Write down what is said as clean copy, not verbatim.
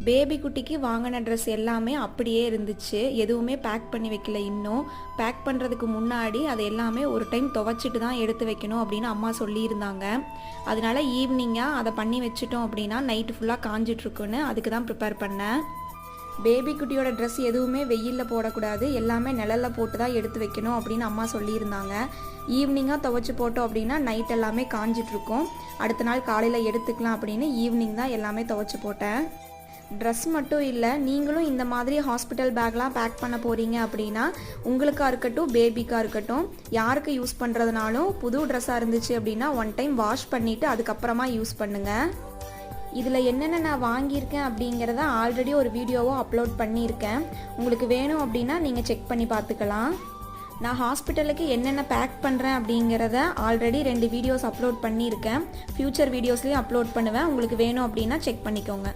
Baby குட்டிக்கு வாங்கின dress எல்லாமே அப்படியே இருந்துச்சு. எதுவுமே பேக் பண்ணி வைக்கல. இன்னும் பேக் பண்ணுறதுக்கு முன்னாடி அதை எல்லாமே ஒரு டைம் துவைச்சிட்டு தான் எடுத்து வைக்கணும் அப்படின்னு அம்மா சொல்லியிருந்தாங்க. அதனால ஈவினிங்காக அதை பண்ணி வச்சுட்டோம் அப்படின்னா நைட்டு ஃபுல்லாக காஞ்சிட்ருக்குன்னு அதுக்கு தான் ப்ரிப்பேர் பண்ணேன். பேபி குட்டியோட ட்ரெஸ் எதுவுமே வெயிலில் போடக்கூடாது, எல்லாமே நிழலில் போட்டு தான் எடுத்து வைக்கணும் அப்படின்னு அம்மா சொல்லியிருந்தாங்க. ஈவினிங்காக துவைச்சி போட்டோம் அப்படின்னா நைட் எல்லாமே காஞ்சிட்ருக்கும். அடுத்த நாள் காலையில் எடுத்துக்கலாம் அப்படின்னு ஈவினிங் தான் எல்லாமே துவைச்சி போட்டேன். ட்ரெஸ் மட்டும் இல்லை, நீங்களும் இந்த மாதிரி ஹாஸ்பிட்டல் பேக்லாம் பேக் பண்ண போகிறீங்க அப்படின்னா உங்களுக்காக இருக்கட்டும் பேபிக்காக இருக்கட்டும் யாருக்கு யூஸ் பண்ணுறதுனாலும் புது ட்ரெஸ்ஸாக இருந்துச்சு அப்படின்னா ஒன் டைம் வாஷ் பண்ணிவிட்டு அதுக்கப்புறமா யூஸ் பண்ணுங்கள். இதில் என்னென்ன நான் வாங்கியிருக்கேன் அப்படிங்கிறத ஆல்ரெடி ஒரு வீடியோவும் அப்லோட் பண்ணியிருக்கேன். உங்களுக்கு வேணும் அப்படின்னா நீங்கள் செக் பண்ணி பார்த்துக்கலாம். நான் ஹாஸ்பிட்டலுக்கு என்னென்ன பேக் பண்ணுறேன் அப்படிங்கிறத ஆல்ரெடி 2 வீடியோஸ் அப்லோட் பண்ணியிருக்கேன். ஃப்யூச்சர் வீடியோஸ்லேயும் அப்லோட் பண்ணுவேன். உங்களுக்கு வேணும் அப்படின்னா செக் பண்ணிக்கோங்க.